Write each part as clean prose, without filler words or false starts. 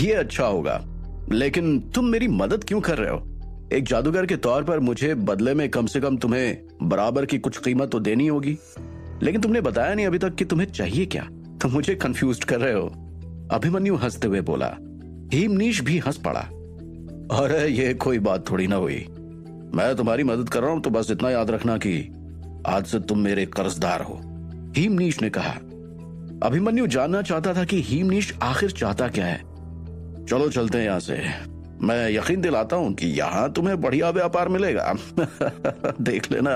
ये अच्छा होगा, लेकिन तुम मेरी मदद क्यों कर रहे हो? एक जादूगर के तौर पर मुझे बदले में कम से कम तुम्हें बराबर की कुछ कीमत तो देनी होगी, लेकिन तुमने बताया नहीं अभी तक कि तुम्हें चाहिए क्या। तुम मुझे कंफ्यूज कर रहे हो। अभिमन्यु हंसते हुए बोला। हीमनीश भी हंस पड़ा। अरे ये कोई बात थोड़ी ना हुई, मैं तुम्हारी मदद कर रहा हूं तो बस इतना याद रखना कि आज से तुम मेरे कर्जदार हो, हीमनीश ने कहा। अभिमन्यु जानना चाहता था कि हीमनीश आखिर चाहता क्या है। चलो चलते हैं यहां से, मैं यकीन दिलाता हूं कि यहां तुम्हें बढ़िया व्यापार मिलेगा। देख लेना।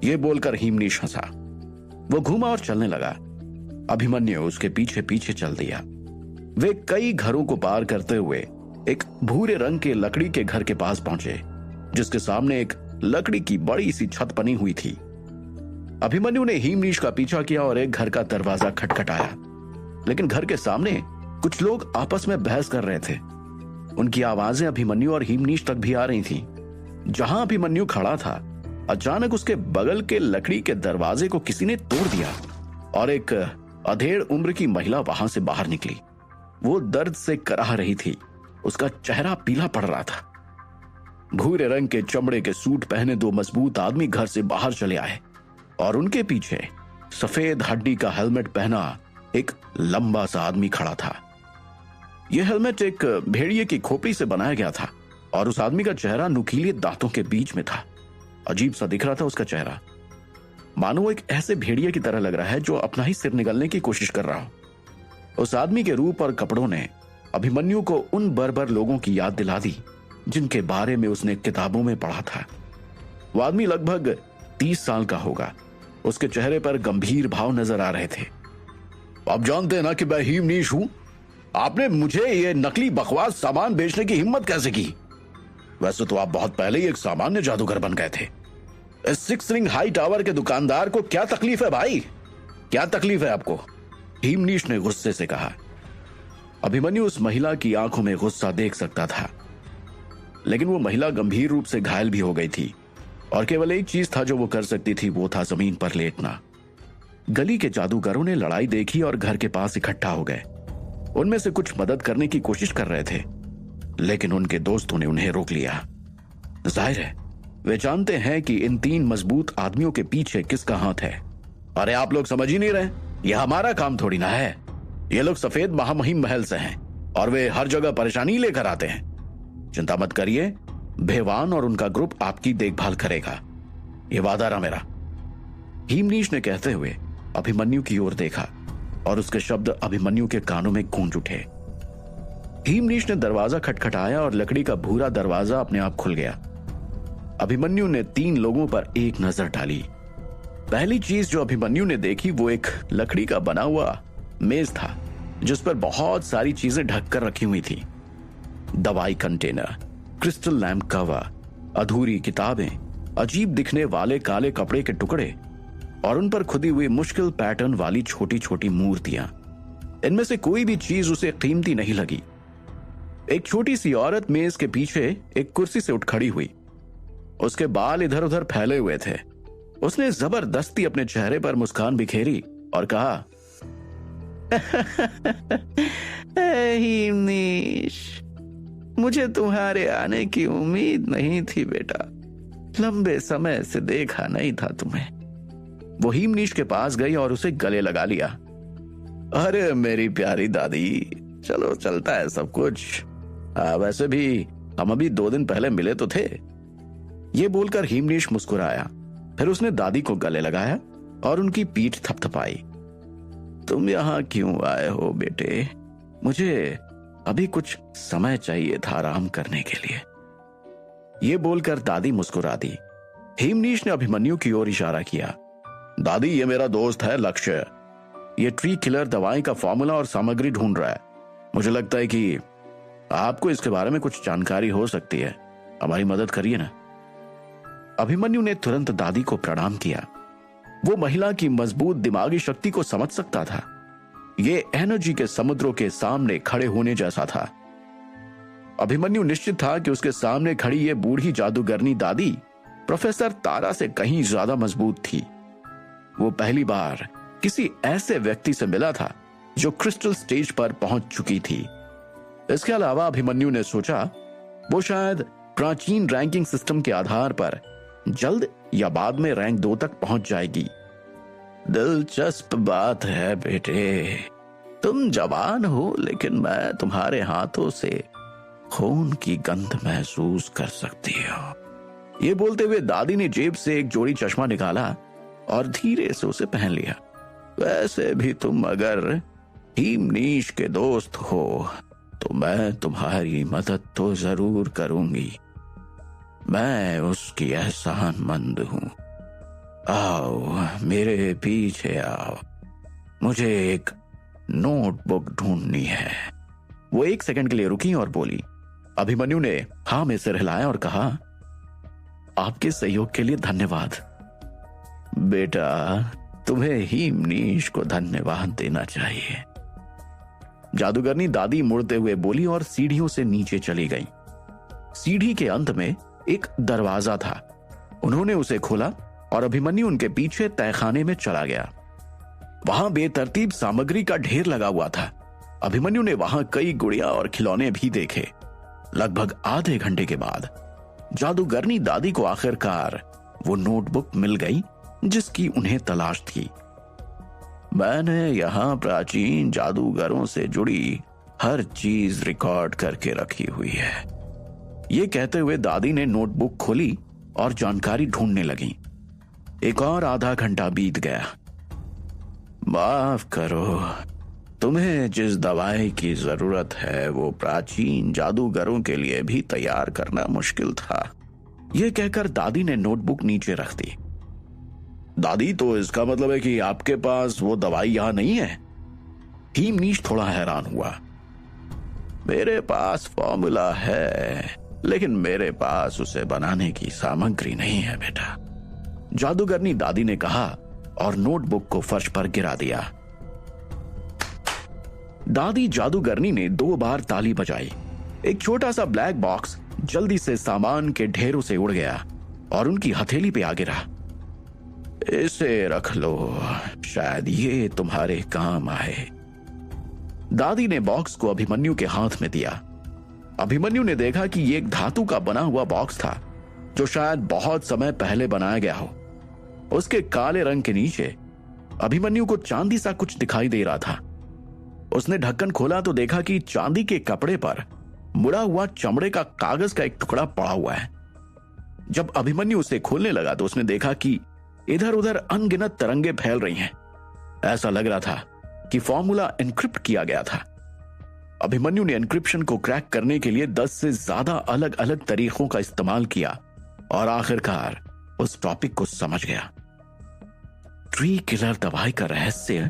ये बोलकर हीमनीश हंसा। वो घूमा और चलने लगा। अभिमन्यु उसके पीछे पीछे चल दिया। वे कई घरों को पार करते हुए एक भूरे रंग के लकड़ी के घर के पास पहुंचे, जिसके सामने एक लकड़ी की बड़ी सी छत बनी हुई थी। अभिमन्यु ने हीमनीश का पीछा किया और एक घर का दरवाजा खटखटाया, लेकिन घर के सामने कुछ लोग आपस में बहस कर रहे थे। उनकी आवाजें अभिमन्यु और हीमनीश तक भी आ रही थीं। जहां अभिमन्यु खड़ा था, अचानक उसके बगल के लकड़ी के दरवाजे को किसी ने तोड़ दिया और एक अधेड़ उम्र की महिला वहां से बाहर निकली। वो दर्द से कराह रही थी। उसका चेहरा पीला पड़ रहा था। भूरे रंग के चमड़े के सूट पहने दो मजबूत आदमी घर से बाहर चले आए और उनके पीछे सफेद हड्डी का हेलमेट पहना एक लंबा सा आदमी खड़ा था। यह हेलमेट एक भेड़िए की खोपड़ी से बनाया गया था और उस आदमी का चेहरा नुकीले दांतों के बीच में था। अजीब सा दिख रहा था उसका चेहरा, मानो वो एक ऐसे भेड़िए की तरह लग रहा है जो अपना ही सिर निगलने की कोशिश कर रहा हो। उस आदमी के रूप और कपड़ों ने अभिमन्यु को उन बर्बर लोगों की याद दिला दी जिनके बारे में उसने किताबों में पढ़ा था। वो आदमी लगभग 30 साल का होगा। उसके चेहरे पर गंभीर भाव नजर आ रहे थे। आप जानते हैं ना कि मैं हीमनीश हूं। आपने मुझे ये नकली बकवास सामान बेचने की हिम्मत कैसे की? वैसे तो आप बहुत पहले ही एक सामान्य जादूगर बन गए थे। इस 6 रिंग हाई टावर के दुकानदार को क्या तकलीफ है भाई? क्या तकलीफ है आपको? हीमनीश ने गुस्से से कहा। अभिमन्यु उस महिला की आंखों में गुस्सा देख सकता था, लेकिन वो महिला गंभीर रूप से घायल भी हो गई थी और केवल एक चीज था जो वो कर सकती थी, वो था जमीन पर लेटना। गली के जादूगरों ने लड़ाई देखी और घर के पास इकट्ठा हो गए। उनमें से कुछ मदद करने की कोशिश कर रहे थे, लेकिन उनके दोस्तों ने उन्हें रोक लिया। जाहिर है वे जानते हैं कि इन 3 मजबूत आदमियों के पीछे किसका हाथ है। अरे आप लोग समझ ही नहीं रहे, यह हमारा काम थोड़ी ना है। ये लोग सफेद महामहिम महल से हैं और वे हर जगह परेशानी लेकर आते हैं। चिंता मत करिए, भेवान और उनका ग्रुप आपकी देखभाल करेगा, ये वादा रहा मेरा। हीमनीश ने कहते हुए अभिमन्यु की ओर देखा और उसके शब्द अभिमन्यु के कानों में गूंज उठे। हीमनीश ने दरवाजा खटखटाया और लकड़ी का भूरा दरवाजा अपने आप खुल गया। अभिमन्यु ने 3 लोगों पर एक नजर डाली। पहली चीज जो अभिमन्यु ने देखी वो एक लकड़ी का बना हुआ मेज था, जिस पर बहुत सारी चीजें ढककर रखी हुई थी। दवाई कंटेनर, क्रिस्टल लैम्प कवर, अधूरी किताबें, अजीब दिखने वाले काले कपड़े के टुकड़े और उन पर खुदी हुई मुश्किल पैटर्न वाली छोटी छोटी मूर्तियां। इनमें से कोई भी चीज उसे कीमती नहीं लगी। एक छोटी सी औरत मेज के पीछे एक कुर्सी से उठ खड़ी हुई। उसके बाल इधर उधर फैले हुए थे। उसने जबरदस्ती अपने चेहरे पर मुस्कान बिखेरी और कहा, हीमनीश, मुझे तुम्हारे आने की उम्मीद नहीं थी बेटा। लंबे समय से देखा नहीं था तुम्हें। वो हीमनीश के पास गई और उसे गले लगा लिया। अरे मेरी प्यारी दादी, चलो चलता है सब कुछ। वैसे भी हम अभी 2 दिन पहले मिले तो थे। ये बोलकर हीमनीश मुस्कुराया। फिर उसने दादी को गले लगाया और उनकी पीठ थपथपाई। तुम यहां क्यों आए हो बेटे? मुझे अभी कुछ समय चाहिए था आराम करने के लिए। ये बोलकर दादी मुस्कुरा दी। हीमनीश ने अभिमन्यु की ओर इशारा किया। दादी, ये मेरा दोस्त है लक्ष्य। ये ट्री किलर दवाई का फॉर्मूला और सामग्री ढूंढ रहा है। मुझे लगता है कि आपको इसके बारे में कुछ जानकारी हो सकती है। हमारी मदद करिए ना। अभिमन्यु ने तुरंत दादी को प्रणाम किया। वो महिला की मजबूत दिमागी शक्ति को समझ सकता था। ये एनर्जी के समुद्रों के सामने खड़े होने जैसा था। अभिमन्यु निश्चित था कि उसके सामने खड़ी ये बूढ़ी जादूगरनी दादी प्रोफेसर तारा से कहीं ज्यादा मजबूत थी। वो पहली बार किसी ऐसे व्यक्ति से मिला था जो क्रिस्टल स्टेज पर पहुंच चुकी थी। इसके अलावा अभिमन्यु ने सोचा वो शायद प्राचीन रैंकिंग सिस्टम के आधार पर जल्द या बाद में रैंक 2 तक पहुंच जाएगी। दिलचस्प बात है बेटे, तुम जवान हो लेकिन मैं तुम्हारे हाथों से खून की गंध महसूस कर सकती हो। ये बोलते हुए दादी ने जेब से एक जोड़ी चश्मा निकाला और धीरे से उसे पहन लिया। वैसे भी तुम अगर हीमनीश के दोस्त हो तो मैं तुम्हारी मदद तो जरूर करूंगी। मैं उसकी एहसानमंद हूं। आओ मेरे पीछे आओ, मुझे एक नोटबुक ढूंढनी है। वो 1 सेकंड के लिए रुकी और बोली। अभिमन्यु ने हाँ में सिर हिलाया और कहा, आपके सहयोग के लिए धन्यवाद। बेटा, तुम्हें हीमनीश को धन्यवाद देना चाहिए। जादूगरनी दादी मुड़ते हुए बोली और सीढ़ियों से नीचे चली गई। सीढ़ी के अंत में एक दरवाजा था। उन्होंने उसे खोला और अभिमन्यु उनके पीछे तहखाने में चला गया। वहां बेतरतीब सामग्री का ढेर लगा हुआ था। अभिमन्यु ने वहां कई गुड़िया और खिलौने भी देखे। लगभग आधे घंटे के बाद जादूगरनी दादी को आखिरकार वो नोटबुक मिल गई जिसकी उन्हें तलाश थी। मैंने यहां प्राचीन जादूगरों से जुड़ी हर चीज रिकॉर्ड करके रखी हुई है। ये कहते हुए दादी ने नोटबुक खोली और जानकारी ढूंढने लगी। एक और आधा घंटा बीत गया। माफ करो, तुम्हें जिस दवाई की जरूरत है वो प्राचीन जादूगरों के लिए भी तैयार करना मुश्किल था। यह कहकर दादी ने नोटबुक नीचे रख दी। दादी, तो इसका मतलब है कि आपके पास वो दवाई यहां नहीं है? हीमनीश थोड़ा हैरान हुआ। मेरे पास फॉर्मूला है, लेकिन मेरे पास उसे बनाने की सामग्री नहीं है बेटा, जादूगरनी दादी ने कहा और नोटबुक को फर्श पर गिरा दिया। दादी जादूगरनी ने 2 बार ताली बजाई। एक छोटा सा ब्लैक बॉक्स जल्दी से सामान के ढेरों से उड़ गया और उनकी हथेली पे आ गिरा। इसे रख लो, शायद ये तुम्हारे काम आए। दादी ने बॉक्स को अभिमन्यु के हाथ में दिया। अभिमन्यु ने देखा कि ये एक धातु का बना हुआ बॉक्स था जो शायद बहुत समय पहले बनाया गया हो। उसके काले रंग के नीचे अभिमन्यु को चांदी सा कुछ दिखाई दे रहा था। उसने ढक्कन खोला तो देखा कि चांदी के कपड़े पर मुड़ा हुआ चमड़े का कागज का एक टुकड़ा पड़ा हुआ है। जब अभिमन्यु उसे खोलने लगा तो उसने देखा कि इधर उधर अनगिनत तरंगे फैल रही हैं। ऐसा लग रहा था कि फॉर्मूला एन्क्रिप्ट किया गया था। अभिमन्यु ने एन्क्रिप्शन को क्रैक करने के लिए 10 से ज्यादा अलग अलग तरीकों का इस्तेमाल किया और आखिरकार उस टॉपिक को समझ गया। ट्री किलर दवाई का रहस्य,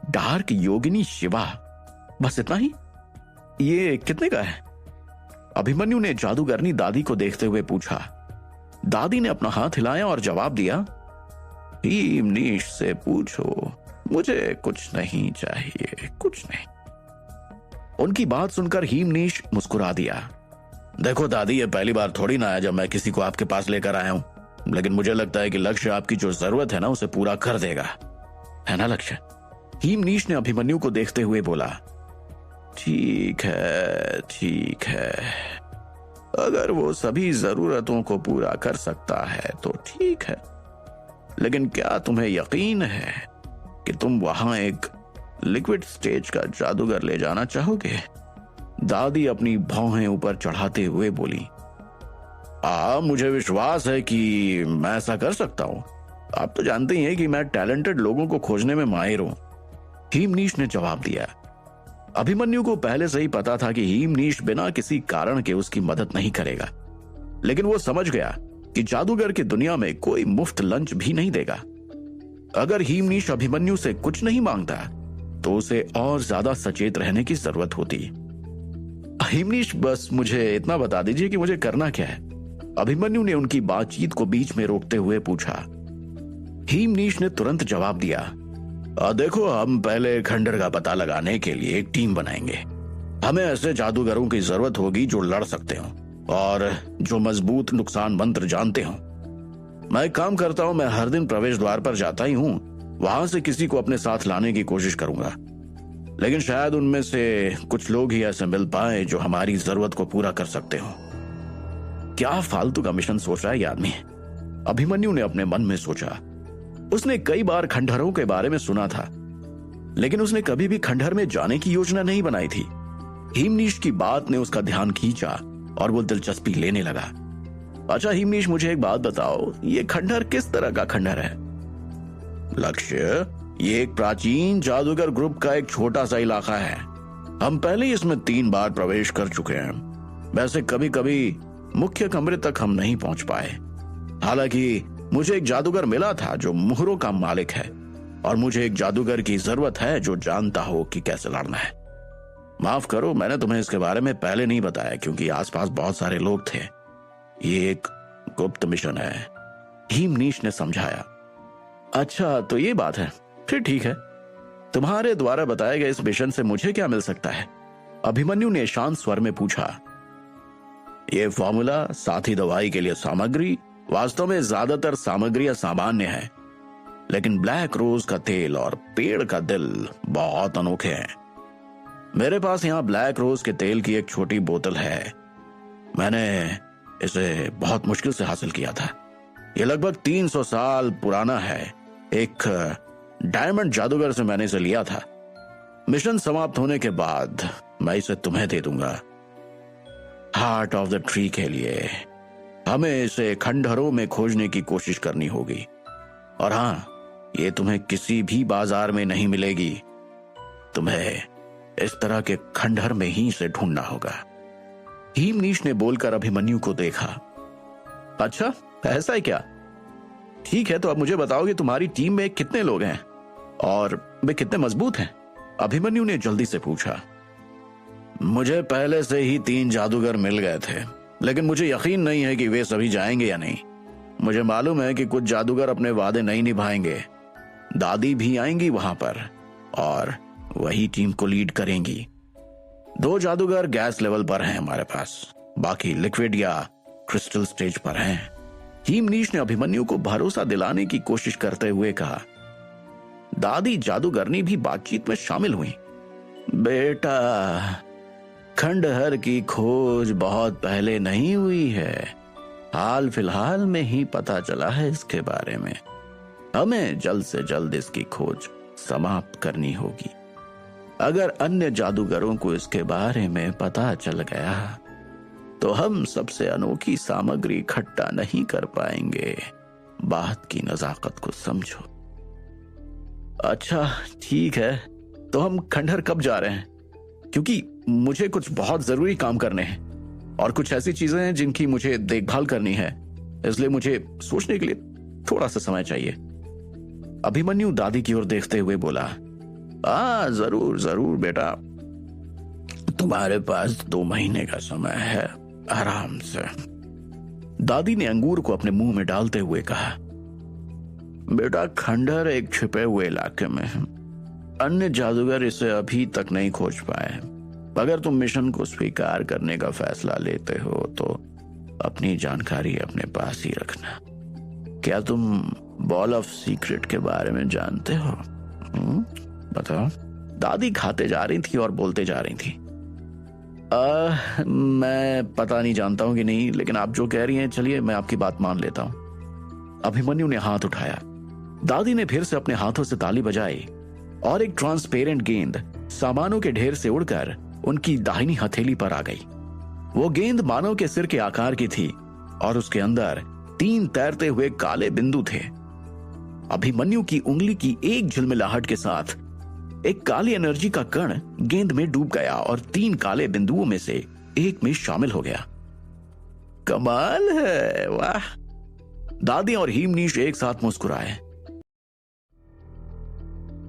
डार्क योगिनी शिवा, बस इतना ही? ये कितने का है? अभिमन्यु ने जादूगरनी दादी को देखते हुए पूछा। दादी ने अपना हाथ हिलाया और जवाब दिया, हीमनीश से पूछो, मुझे कुछ नहीं चाहिए, कुछ नहीं। उनकी बात सुनकर हीमनीश मुस्कुरा दिया। देखो दादी, ये पहली बार थोड़ी ना है जब मैं किसी को आपके पास लेकर आया हूं, लेकिन मुझे लगता है कि लक्ष्य आपकी जो जरूरत है ना उसे पूरा कर देगा, है ना लक्ष्य? हीमनीश ने अभिमन्यु को देखते हुए बोला। ठीक है, ठीक है, अगर वो सभी जरूरतों को पूरा कर सकता है तो ठीक है, लेकिन क्या तुम्हें यकीन है कि तुम वहां एक लिक्विड स्टेज का जादूगर ले जाना चाहोगे? दादी अपनी भौहें ऊपर चढ़ाते हुए बोली। मुझे विश्वास है कि मैं ऐसा कर सकता हूं। आप तो जानते ही हैं कि मैं टैलेंटेड लोगों को खोजने में माहिर हूं, हीमनीश ने जवाब दिया। अभिमन्यु को पहले से ही पता था कि हीमनीश बिना किसी कारण के उसकी मदद नहीं करेगा, लेकिन वो समझ गया कि जादूगर की दुनिया में कोई मुफ्त लंच भी नहीं देगा। अगर हीमनीश अभिमन्यु से कुछ नहीं मांगता तो उसे और ज्यादा सचेत रहने की जरूरत होती। हीमनीश, बस मुझे इतना बता दीजिए कि मुझे करना क्या है? अभिमन्यु ने उनकी बातचीत को बीच में रोकते हुए पूछा। हीमनीश ने तुरंत जवाब दिया, देखो, हम पहले खंडर का पता लगाने के लिए एक टीम बनाएंगे। हमें ऐसे जादूगरों की जरूरत होगी जो लड़ सकते हो और जो मजबूत नुकसान मंत्र जानते हो। मैं एक काम करता हूं, मैं हर दिन प्रवेश द्वार पर जाता ही हूं, वहां से किसी को अपने साथ लाने की कोशिश करूंगा। लेकिन शायद उनमें से कुछ लोग ही ऐसे मिल पाए जो हमारी जरूरत को पूरा कर सकते हो। क्या फालतू का मिशन सोच रहा है ये आदमी, अभिमन्यु ने अपने मन में सोचा। उसने कई बार खंडहरों के बारे में सुना था, लेकिन उसने कभी भी खंडहर में जाने की योजना नहीं बनाई थी। हिमनीश की बात ने उसका ध्यान खींचा और वो दिलचस्पी लेने लगा। अच्छा हिमनीश, मुझे एक बात बताओ, ये खंडहर किस तरह का खंडहर है? लक्ष्य, ये एक प्राचीन जादूगर ग्रुप का एक छोटा सा इलाका है। हम पहले ही इसमें 3 बार प्रवेश कर चुके हैं। वैसे कभी कभी मुख्य कमरे तक हम नहीं पहुंच पाए। हालांकि मुझे एक जादूगर मिला था जो मुहरों का मालिक है, और मुझे एक जादूगर की जरूरत है जो जानता हो कि कैसे लड़ना है। माफ करो, मैंने तुम्हें इसके बारे में पहले नहीं बताया क्योंकि आसपास बहुत सारे लोग थे। ये एक गुप्त मिशन है, हिमनीश ने समझाया। अच्छा तो ये बात है, फिर ठीक है। तुम्हारे द्वारा बताए गए इस मिशन से मुझे क्या मिल सकता है? अभिमन्यु ने शांत स्वर में पूछा। ये फॉर्मूला, साथ ही दवाई के लिए सामग्री, वास्तव में ज्यादातर सामग्रियां सामान्य है, लेकिन ब्लैक रोज का तेल और पेड़ का दिल बहुत अनोखे हैं। मेरे पास यहाँ ब्लैक रोज के तेल की एक छोटी बोतल है। मैंने इसे बहुत मुश्किल से हासिल किया था। ये लगभग 300 साल पुराना है। एक डायमंड जादूगर से मैंने इसे लिया था। मिशन समाप्त होने के बाद मैं इसे तुम्हें दे दूंगा। हार्ट ऑफ द ट्री के लिए हमें इसे खंडहरों में खोजने की कोशिश करनी होगी, और हाँ, ये तुम्हें किसी भी बाजार में नहीं मिलेगी। तुम्हें इस तरह के खंडहर में ही इसे ढूंढना होगा। हिमनीश ने बोलकर अभिमन्यु को देखा। अच्छा ऐसा है क्या? ठीक है, तो अब मुझे बताओ कि तुम्हारी टीम में कितने लोग हैं और वे कितने मजबूत हैं? अभिमन्यु ने जल्दी से पूछा। मुझे पहले से ही 3 जादूगर मिल गए थे, लेकिन मुझे यकीन नहीं है कि वे सभी जाएंगे या नहीं। मुझे मालूम है कि कुछ जादूगर अपने वादे नहीं निभाएंगे। दादी भी आएंगी वहां पर और वही टीम को लीड करेंगी। 2 जादूगर गैस लेवल पर हैं हमारे पास, बाकी लिक्विड या क्रिस्टल स्टेज पर हैं। हिमनीश ने अभिमन्यु को भरोसा दिलाने की कोशिश करते हुए कहा। दादी जादूगरनी भी बातचीत में शामिल हुई। बेटा, खंडहर की खोज बहुत पहले नहीं हुई है, हाल फिलहाल में ही पता चला है इसके बारे में। हमें जल्द से जल्द इसकी खोज समाप्त करनी होगी। अगर अन्य जादूगरों को इसके बारे में पता चल गया तो हम सबसे अनोखी सामग्री इकट्ठा नहीं कर पाएंगे। बात की नजाकत को समझो। अच्छा ठीक है, तो हम खंडहर कब जा रहे हैं? क्योंकि मुझे कुछ बहुत जरूरी काम करने हैं और कुछ ऐसी चीजें हैं जिनकी मुझे देखभाल करनी है, इसलिए मुझे सोचने के लिए थोड़ा सा समय चाहिए। अभिमन्यु दादी की ओर देखते हुए बोला। जरूर जरूर बेटा, तुम्हारे पास 2 महीने का समय है, आराम से। दादी ने अंगूर को अपने मुंह में डालते हुए कहा। बेटा, खंडहर एक छिपे हुए इलाके में है। अन्य जादूगर इसे अभी तक नहीं खोज पाए। अगर तुम मिशन को स्वीकार करने का फैसला लेते हो तो अपनी जानकारी अपने पास ही रखना। क्या तुम बॉल ऑफ सीक्रेट के बारे में जानते हो? बताओ। दादी खाते जा रही थी और बोलते जा रही थी। मैं पता नहीं जानता हूं कि नहीं, लेकिन आप जो कह रही हैं, चलिए मैं आपकी बात मान लेता हूं। अभिमन्यु ने हाथ उठाया। दादी ने फिर से अपने हाथों से ताली बजाई और एक ट्रांसपेरेंट गेंद सामानों के ढेर से उड़कर उनकी दाहिनी हथेली पर आ गई। वो गेंद मानव के सिर के आकार की थी और उसके अंदर 3 तैरते हुए काले बिंदु थे। अभिमन्यु की उंगली की एक झिलमिलाहट के साथ एक काली एनर्जी का कण गेंद में डूब गया और 3 काले बिंदुओं में से एक में शामिल हो गया। कमाल है, वाह। दादी और हिमनीश एक साथ मुस्कुराए।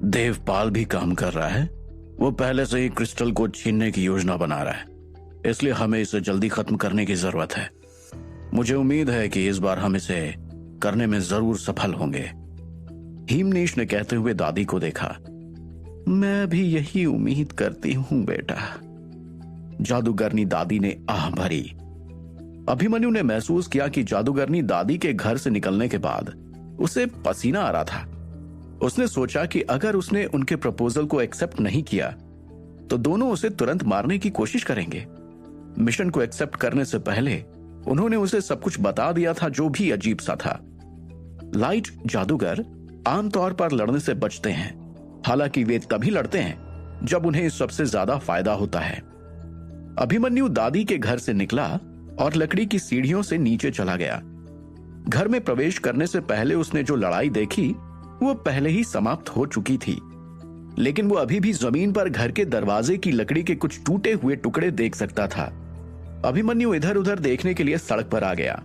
देवपाल भी काम कर रहा है। वो पहले से ही क्रिस्टल को छीनने की योजना बना रहा है, इसलिए हमें इसे जल्दी खत्म करने की जरूरत है। मुझे उम्मीद है कि इस बार हम इसे करने में जरूर सफल होंगे। हिमनीश ने कहते हुए दादी को देखा। मैं भी यही उम्मीद करती हूं बेटा, जादूगरनी दादी ने आह भरी। अभिमन्यु ने महसूस किया कि जादूगरनी दादी के घर से निकलने के बाद उसे पसीना आ रहा था। उसने सोचा कि अगर उसने उनके प्रपोजल को एक्सेप्ट नहीं किया तो दोनों उसे तुरंत मारने की कोशिश करेंगे। मिशन को एक्सेप्ट करने से पहले उन्होंने उसे सब कुछ बता दिया था, जो भी अजीब सा था। लाइट जादूगर आमतौर पर लड़ने से बचते हैं, हालांकि वे तभी लड़ते हैं जब उन्हें सबसे ज्यादा फायदा होता है। अभिमन्यु दादी के घर से निकला और लकड़ी की सीढ़ियों से नीचे चला गया। घर में प्रवेश करने से पहले उसने जो लड़ाई देखी वो पहले ही समाप्त हो चुकी थी, लेकिन वो अभी भी जमीन पर घर के दरवाजे की लकड़ी के कुछ टूटे हुए टुकड़े देख सकता था। अभिमन्यु इधर उधर देखने के लिए सड़क पर आ गया।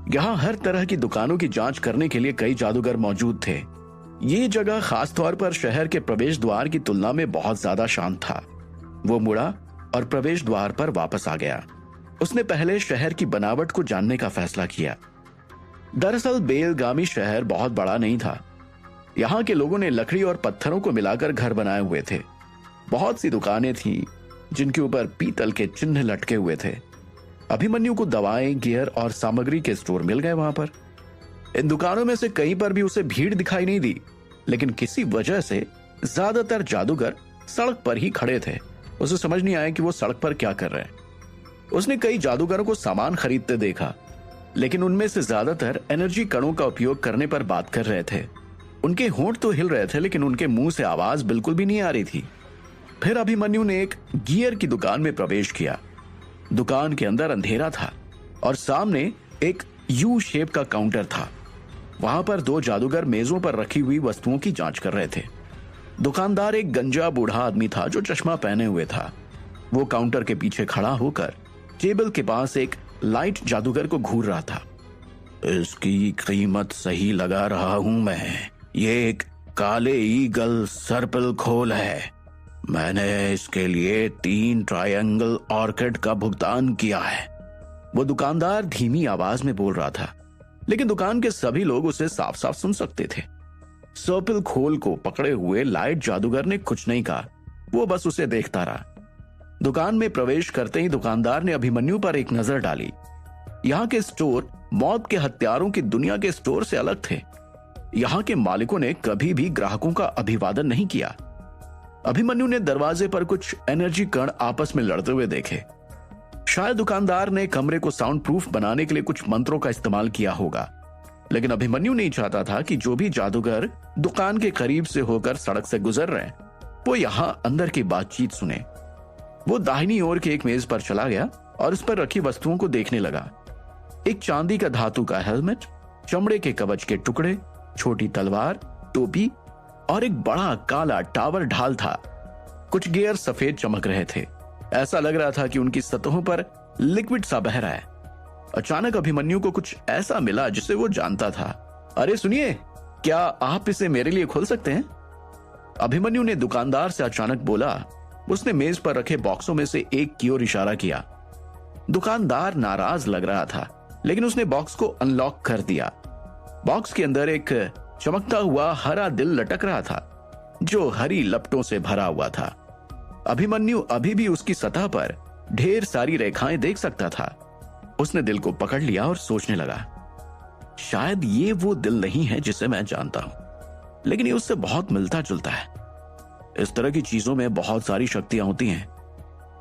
यहाँ हर तरह की दुकानों की जांच करने के लिए कई जादूगर मौजूद थे। ये जगह खासतौर पर शहर के प्रवेश द्वार की तुलना में बहुत ज्यादा शांत था। वो मुड़ा और प्रवेश द्वार पर वापस आ गया। उसने पहले शहर की बनावट को जानने का फैसला किया। दरअसल बेलगामी शहर बहुत बड़ा नहीं था। यहाँ के लोगों ने लकड़ी और पत्थरों को मिलाकर घर बनाए हुए थे। बहुत सी दुकानें थीं जिनके ऊपर पीतल के चिन्ह लटके हुए थे। अभिमन्यु को दवाएं, गियर और सामग्री के स्टोर मिल गए वहां पर। इन दुकानों में से कहीं पर भी उसे भीड़ दिखाई नहीं दी, लेकिन किसी वजह से ज्यादातर जादूगर सड़क पर ही खड़े थे। उसे समझ नहीं आया कि वो सड़क पर क्या कर रहे हैं। उसने कई जादूगरों को सामान खरीदते देखा, लेकिन उनमें से ज्यादातर एनर्जी कणों का उपयोग करने पर बात कर रहे थे। उनके होंठ तो हिल रहे थे, लेकिन उनके मुंह से आवाज बिल्कुल भी नहीं आ रही थी। फिर अभिमन्यु ने एक गियर की दुकान में प्रवेश किया। दुकान के अंदर अंधेरा था और सामने एक यू शेप का काउंटर था। वहां पर दो जादूगर मेजों पर रखी हुई वस्तुओं की जांच कर रहे थे। दुकानदार एक गंजा बूढ़ा आदमी था जो चश्मा पहने हुए था। वो काउंटर के पीछे खड़ा होकर टेबल के पास एक लाइट जादूगर को घूर रहा था। इसकी कीमत सही लगा रहा हूं मैं। ये एक काले ईगल सर्पिल खोल है। मैंने इसके लिए 3 ट्रायंगल ऑर्किड का भुगतान किया है। वो दुकानदार धीमी आवाज में बोल रहा था, लेकिन दुकान के सभी लोग उसे साफ साफ सुन सकते थे। सर्पिल खोल को पकड़े हुए लाइट जादूगर ने कुछ नहीं कहा। वो बस उसे देखता रहा। दुकान में प्रवेश करते ही दुकानदार ने अभिमन्यु पर एक नजर डाली। यहाँ के स्टोर मौत के हत्यारों की दुनिया के स्टोर से अलग थे। यहाँ के मालिकों ने कभी भी ग्राहकों का अभिवादन नहीं किया। अभिमन्यु ने दरवाजे पर कुछ एनर्जी कण आपस में लड़ते हुए देखे। शायद दुकानदार ने कमरे को साउंड प्रूफ बनाने के लिए कुछ मंत्रों का इस्तेमाल किया होगा, लेकिन अभिमन्यु नहीं चाहता था कि जो भी जादूगर दुकान के करीब से होकर सड़क से गुजर रहे हैं वो यहाँ अंदर की बातचीत सुने। वो दाहिनी ओर के एक मेज पर चला गया और उस पर रखी वस्तुओं को देखने लगा। एक चांदी का धातु का हेलमेट, चमड़े के कवच के टुकड़े, छोटी तलवार, टोपी और एक बड़ा काला टावर ढाल था। कुछ गियर सफेद चमक रहे थे। ऐसा लग रहा था कि उनकी सतहों पर लिक्विड सा बह रहा है। अचानक अभिमन्यु को कुछ ऐसा मिला जिसे वो जानता था। अरे सुनिए, क्या आप इसे मेरे लिए खोल सकते हैं? अभिमन्यु ने दुकानदार से अचानक बोला। उसने मेज पर रखे बॉक्सों में से एक की ओर इशारा किया। दुकानदार नाराज लग रहा था, लेकिन उसने बॉक्स को अनलॉक कर दिया। बॉक्स के अंदर एक चमकता हुआ हरा दिल लटक रहा था जो हरी लपटों से भरा हुआ था। अभिमन्यु अभी भी उसकी सतह पर ढेर सारी रेखाएं देख सकता था। उसने दिल को पकड़ लिया और सोचने लगा, शायद ये वो दिल नहीं है जिसे मैं जानता हूं, लेकिन ये उससे बहुत मिलता जुलता है। इस तरह की चीजों में बहुत सारी शक्तियां होती हैं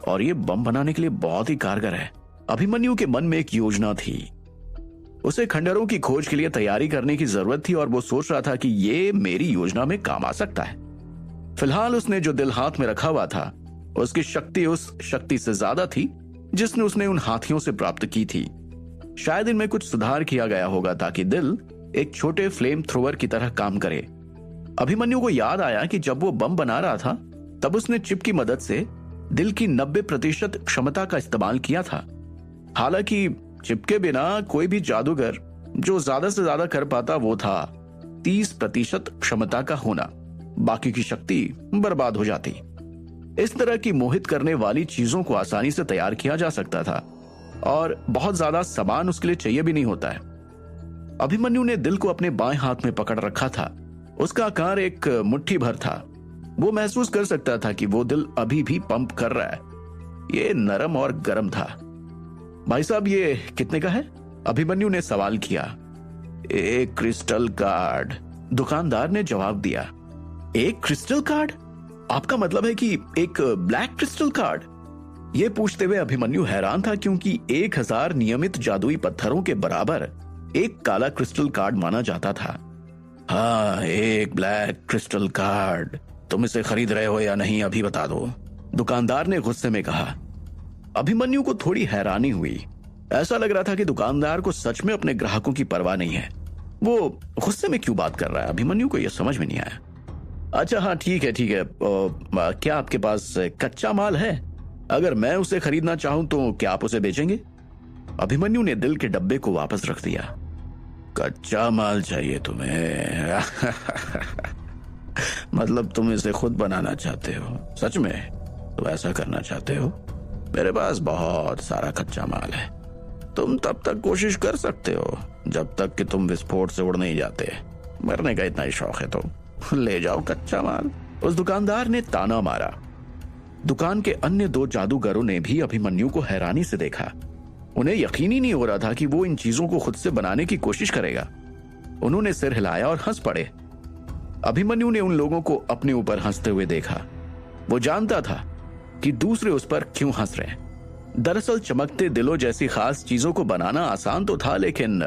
और ये बम बनाने के लिए बहुत ही कारगर है। अभिमन्यु के मन में एक योजना थी। उसे खंडरों की खोज के लिए तैयारी करने की जरूरत थी और वो सोच रहा था कि ये मेरी योजना में काम आ सकता है। फिलहाल उसने जो दिल हाथ में रखा हुआ था उसकी शक्ति उस शक्ति से ज्यादा थी जिसने उसने उन हाथियों से प्राप्त की थी। शायद इनमें कुछ सुधार किया गया होगा ताकि दिल एक छोटे फ्लेम थ्रोवर की तरह काम करे। अभिमन्यु को याद आया कि जब वो बम बना रहा था तब उसने चिप की मदद से दिल की 90% क्षमता का इस्तेमाल किया था। हालांकि चिप के बिना कोई भी जादूगर जो ज्यादा से ज्यादा कर पाता वो था 30% क्षमता का होना, बाकी की शक्ति बर्बाद हो जाती। इस तरह की मोहित करने वाली चीजों को आसानी से तैयार किया जा सकता था और बहुत ज्यादा सामान उसके लिए चाहिए भी नहीं होता है। अभिमन्यु ने दिल को अपने बाएं हाथ में पकड़ रखा था। उसका आकार एक मुट्ठी भर था। वो महसूस कर सकता था कि वो दिल अभी भी पंप कर रहा है। ये नरम और गर्म था। भाई साहब, ये कितने का है? अभिमन्यु ने सवाल किया। एक क्रिस्टल कार्ड, दुकानदार ने जवाब दिया। एक क्रिस्टल कार्ड? आपका मतलब है कि एक ब्लैक क्रिस्टल कार्ड? ये पूछते हुए अभिमन्यु हैरान था, क्योंकि 1000 नियमित जादुई पत्थरों के बराबर एक काला क्रिस्टल कार्ड माना जाता था। हाँ, एक ब्लैक क्रिस्टल कार्ड। तुम इसे खरीद रहे हो या नहीं, अभी बता दो, दुकानदार ने गुस्से में कहा। अभिमन्यु को थोड़ी हैरानी हुई। ऐसा लग रहा था कि दुकानदार को सच में अपने ग्राहकों की परवाह नहीं है। वो गुस्से में क्यों बात कर रहा है, अभिमन्यु को यह समझ में नहीं आया। अच्छा हाँ, ठीक है ठीक है। क्या आपके पास कच्चा माल है? अगर मैं उसे खरीदना चाहूं तो क्या आप उसे बेचेंगे? अभिमन्यु ने दिल के डब्बे को वापस रख दिया। कच्चा माल चाहिए तुम्हें? मतलब तुम इसे खुद बनाना चाहते हो? सच में तो ऐसा करना चाहते हो? मेरे पास बहुत सारा कच्चा माल है। तुम तब तक कोशिश कर सकते हो जब तक कि तुम विस्फोट से उड़ नहीं जाते। मरने का इतना ही शौक है तो ले जाओ कच्चा माल, उस दुकानदार ने ताना मारा। दुकान के अन्य 2 जादूगरों ने भी अभिमन्यु को हैरानी से देखा। उन्हें यकीन ही नहीं हो रहा था कि वो इन चीजों को खुद से बनाने की कोशिश करेगा। उन्होंने सिर हिलाया और हंस पड़े। अभिमन्यु ने उन लोगों को अपने ऊपर हंसते हुए देखा। वो जानता था कि दूसरे उस पर क्यों हंस रहे हैं। दरअसल चमकते दिलों जैसी खास चीजों को बनाना आसान तो था, लेकिन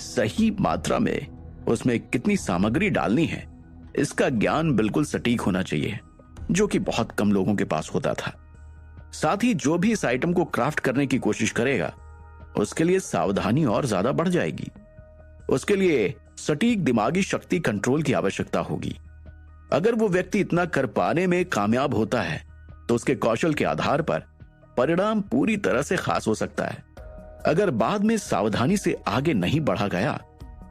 सही मात्रा में उसमें कितनी सामग्री डालनी है, इसका ज्ञान बिल्कुल सटीक होना चाहिए, जो कि बहुत कम लोगों के पास होता था। साथ ही जो भी इस आइटम को क्राफ्ट करने की कोशिश करेगा, उसके लिए सावधानी और ज्यादा बढ़ जाएगी। उसके लिए सटीक दिमागी शक्ति कंट्रोल की आवश्यकता होगी। अगर वो व्यक्ति इतना कर पाने में कामयाब होता है तो उसके कौशल के आधार पर परिणाम पूरी तरह से खास हो सकता है। अगर बाद में सावधानी से आगे नहीं बढ़ा गया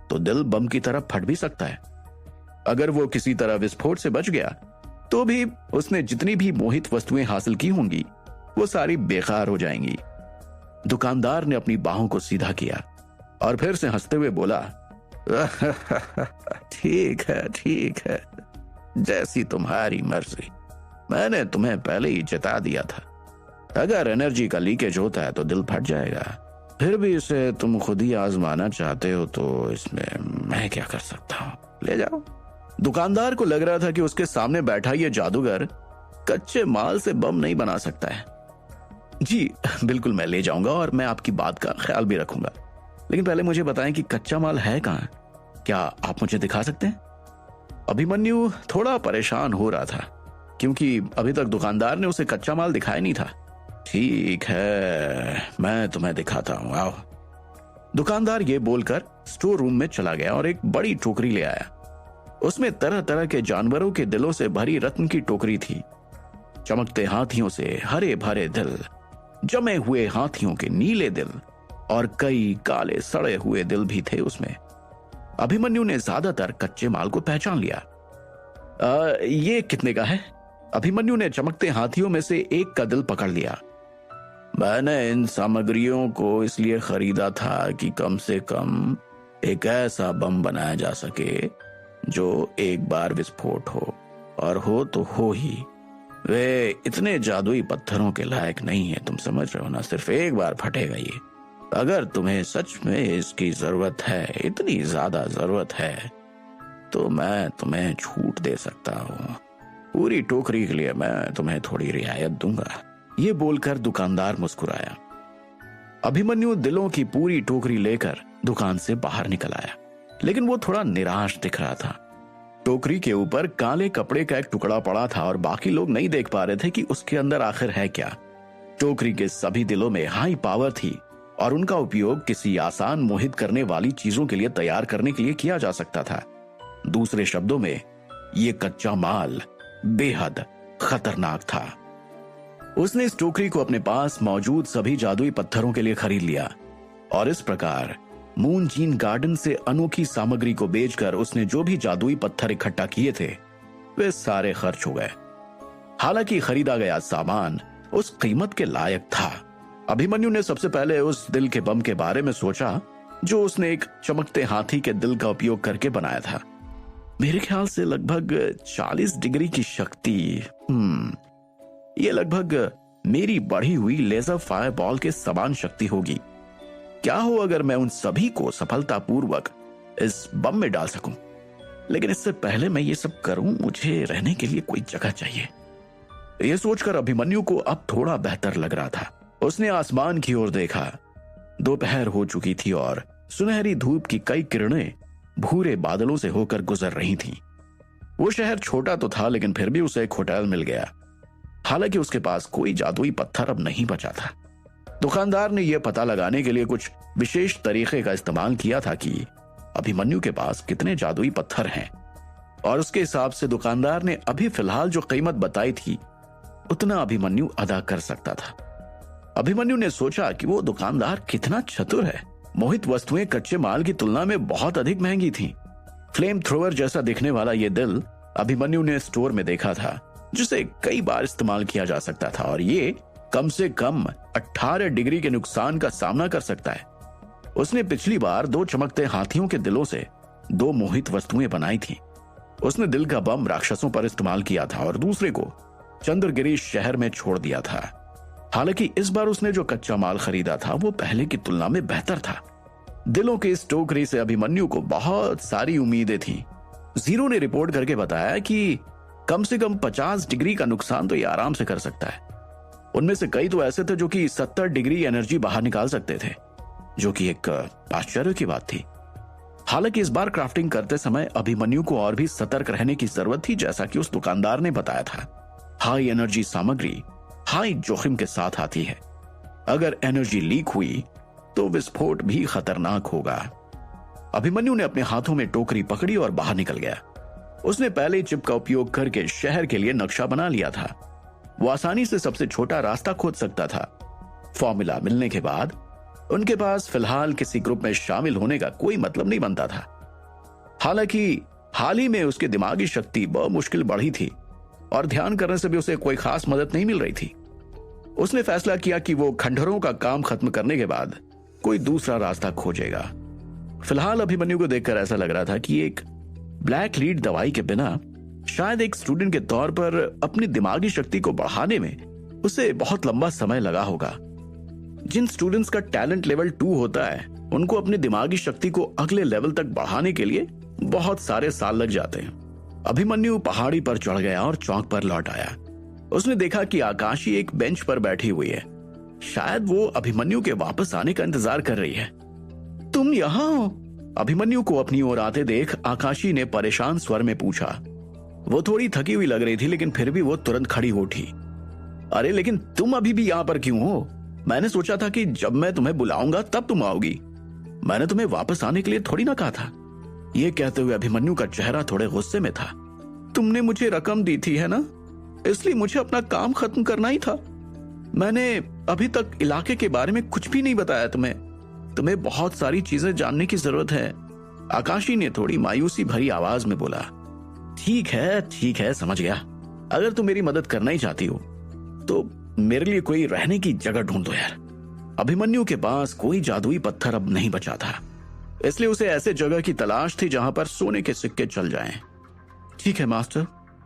तो दिल बम की तरह फट भी सकता है। अगर वो किसी तरह विस्फोट से बच गया तो भी उसने जितनी भी मोहित वस्तुएं हासिल की होंगी वो सारी बेकार हो जाएंगी। दुकानदार ने अपनी बाहों को सीधा किया और फिर से हंसते हुए बोला, ठीक है, जैसी तुम्हारी मर्जी। मैंने तुम्हें पहले ही जता दिया था, अगर एनर्जी का लीकेज होता है तो दिल फट जाएगा। फिर भी इसे तुम खुद ही आजमाना चाहते हो तो इसमें मैं क्या कर सकता हूँ, ले जाओ। दुकानदार को लग रहा था कि उसके सामने बैठा ये जादूगर कच्चे माल से बम नहीं बना सकता है। जी बिल्कुल, मैं ले जाऊंगा और मैं आपकी बात का ख्याल भी रखूंगा, लेकिन पहले मुझे बताएं कि कच्चा माल है कहाँ? क्या आप मुझे दिखा सकते हैं? अभिमन्यु थोड़ा परेशान हो रहा था, क्योंकि अभी तक दुकानदार ने उसे कच्चा माल दिखाया नहीं था। ठीक है, मैं तुम्हें दिखाता हूं, आओ। दुकानदार ये बोलकर स्टोर रूम में चला गया और एक बड़ी टोकरी ले आया। उसमें तरह तरह के जानवरों के दिलों से भरी रत्न की टोकरी थी। चमकते हाथियों से हरे भरे दिल, जमे हुए हाथियों के नीले दिल और कई काले सड़े हुए दिल भी थे उसमें। अभिमन्यु ने ज्यादातर कच्चे माल को पहचान लिया। ये कितने का है? अभिमन्यु ने चमकते हाथियों में से एक का दिल पकड़ लिया। मैंने इन सामग्रियों को इसलिए खरीदा था कि कम से कम एक ऐसा बम बनाया जा सके जो एक बार विस्फोट हो, और हो तो हो ही। वे इतने जादुई पत्थरों के लायक नहीं है, तुम समझ रहे हो ना, सिर्फ एक बार फटेगा ये। अगर तुम्हें सच में इसकी जरूरत है, इतनी ज्यादा जरूरत है, तो मैं तुम्हें छूट दे सकता हूँ। पूरी टोकरी के लिए मैं तुम्हें थोड़ी रियायत दूंगा। ये बोलकर दुकानदार मुस्कुराया। अभिमन्यु दिलों की पूरी टोकरी लेकर दुकान से बाहर निकल आया, लेकिन वो थोड़ा निराश दिख रहा था। टोकरी के ऊपर काले कपड़े का एक टुकड़ा पड़ा था और बाकी लोग नहीं देख पा रहे थे कि उसके अंदर आखिर है क्या। टोकरी के सभी दिलों में हाई पावर थी और उनका उपयोग किसी आसान मोहित करने वाली चीजों के लिए तैयार करने के लिए किया जा सकता था। दूसरे शब्दों में, ये कच्चा माल बेहद खतरनाक था। उसने इस टोकरी को अपने पास मौजूद सभी जादुई पत्थरों के लिए खरीद लिया और इस प्रकार मून जीन गार्डन से अनोखी सामग्री को बेचकर उसने जो भी जादुई पत्थर इकट्ठा किए थे वे सारे खर्च हो गए। हालांकि खरीदा गया सामान उस कीमत के लायक था। अभिमन्यु ने सबसे पहले उस दिल के बम के बारे में सोचा जो उसने एक चमकते हाथी के दिल का उपयोग करके बनाया था। मेरे ख्याल से लगभग 40 डिग्री की शक्ति। ये लगभग मेरी बढ़ी हुई लेजर फायर बॉल के समान शक्ति होगी। क्या हो अगर मैं उन सभी को सफलतापूर्वक इस बम में डाल सकूं। लेकिन इससे पहले मैं ये सब करूं, मुझे रहने के लिए कोई जगह चाहिए। यह सोचकर अभिमन्यु को अब थोड़ा बेहतर लग रहा था। उसने आसमान की ओर देखा। दोपहर हो चुकी थी और सुनहरी धूप की कई किरणें भूरे बादलों से होकर गुजर रही थीं। वो शहर छोटा तो था, लेकिन फिर भी उसे एक होटल मिल गया। हालांकि उसके पास कोई जादुई पत्थर अब नहीं बचा था। दुकानदार ने यह पता लगाने के लिए कुछ विशेष तरीके का इस्तेमाल किया था कि अभिमन्यु के पास कितने जादुई पत्थर हैं, और उसके हिसाब से दुकानदार ने अभी फिलहाल जो कीमत बताई थी उतना अभिमन्यु अदा कर सकता था। अभिमन्यु ने सोचा कि वो दुकानदार कितना चतुर है। मोहित वस्तुएं कच्चे माल की तुलना में बहुत अधिक महंगी थीं। फ्लेम थ्रोवर जैसा दिखने वाला यह दिल अभिमन्यु ने स्टोर में देखा था, जिसे कई बार इस्तेमाल किया जा सकता था, और ये कम से कम 18 डिग्री के नुकसान का सामना कर सकता है। उसने पिछली बार 2 चमकते हाथियों के दिलों से 2 मोहित वस्तुएं बनाई थी। उसने दिल का बम राक्षसों पर इस्तेमाल किया था और दूसरे को चंद्रगिरी शहर में छोड़ दिया था। हालांकि इस बार उसने जो कच्चा माल खरीदा था वो पहले की तुलना में बेहतर था। दिलों की इस टोकरी से अभिमन्यु को बहुत सारी उम्मीदें थी। जीरो ने रिपोर्ट करके बताया कि कम से कम 50 डिग्री का नुकसान तो ये आराम से कर सकता है। उनमें से कई तो ऐसे थे जो कि 70 डिग्री एनर्जी बाहर निकाल सकते थे, जो कि एक आश्चर्य की बात थी। हालांकि इस बार क्राफ्टिंग करते समय अभिमन्यु को और भी सतर्क रहने की जरूरत थी, जैसा कि उस दुकानदार ने बताया था। हाई एनर्जी सामग्री हाई जोखिम के साथ आती है। अगर एनर्जी लीक हुई तो विस्फोट भी खतरनाक होगा। अभिमन्यु ने अपने हाथों में टोकरी पकड़ी और बाहर निकल गया। उसने पहले ही चिप का उपयोग करके शहर के लिए नक्शा बना लिया था। वो आसानी से सबसे छोटा रास्ता खोज सकता था। फॉर्मूला मिलने के बाद उनके पास फिलहाल किसी ग्रुप में शामिल होने का कोई मतलब नहीं बनता था। हालांकि हाल ही में उसकी दिमागी शक्ति बहुत मुश्किल बढ़ी थी और ध्यान करने से भी उसे कोई खास मदद नहीं मिल रही थी। उसने फैसला किया कि वो खंडहरों का काम खत्म करने के बाद कोई दूसरा रास्ता खोजेगा। फिलहाल अभिमन्यु को देखकर ऐसा लग रहा था कि एक ब्लैक लीड दवाई के बिना शायद एक स्टूडेंट के तौर पर अपनी दिमागी शक्ति को बढ़ाने में उसे बहुत लंबा समय लगा होगा। जिन स्टूडेंट्स का टैलेंट लेवल 2 होता है, उनको अपनी दिमागी शक्ति को अगले लेवल तक बढ़ाने के लिए बहुत सारे साल लग जाते हैं। अभिमन्यु पहाड़ी पर चढ़ गया और चौक पर लौट आया। उसने देखा कि आकाशी एक बेंच पर बैठी हुई है। शायद वो अभिमन्यु के वापस आने का इंतजार कर रही है। तुम यहाँ हो? अभिमन्यु को अपनी ओर आते देख आकाशी ने परेशान स्वर में पूछा। वो थोड़ी थकी हुई लग रही थी, लेकिन फिर भी वो तुरंत खड़ी हो उठी। अरे लेकिन तुम अभी भी यहाँ पर क्यों हो? मैंने सोचा था कि जब मैं तुम्हें बुलाऊंगा तब तुम आओगी। मैंने तुम्हें वापस आने के लिए थोड़ी ना कहा था। ये कहते हुए अभिमन्यु का चेहरा थोड़े गुस्से में था। तुमने मुझे रकम दी थी है ना, इसलिए मुझे अपना काम खत्म करना ही था। मैंने अभी तक इलाके के बारे में कुछ भी नहीं बताया तुम्हें बहुत सारी चीजें जानने की जरूरत है। आकाशी ने थोड़ी मायूसी भरी आवाज में बोला। ठीक है समझ गया। अगर तुम मेरी मदद करना ही चाहती हो तो मेरे लिए कोई रहने की जगह ढूंढ दो यार। अभिमन्यु के पास कोई जादुई पत्थर अब नहीं बचा था, इसलिए उसे ऐसे जगह की तलाश थी जहां पर सोने के सिक्के चल जाएं। ठीक है मास्टर,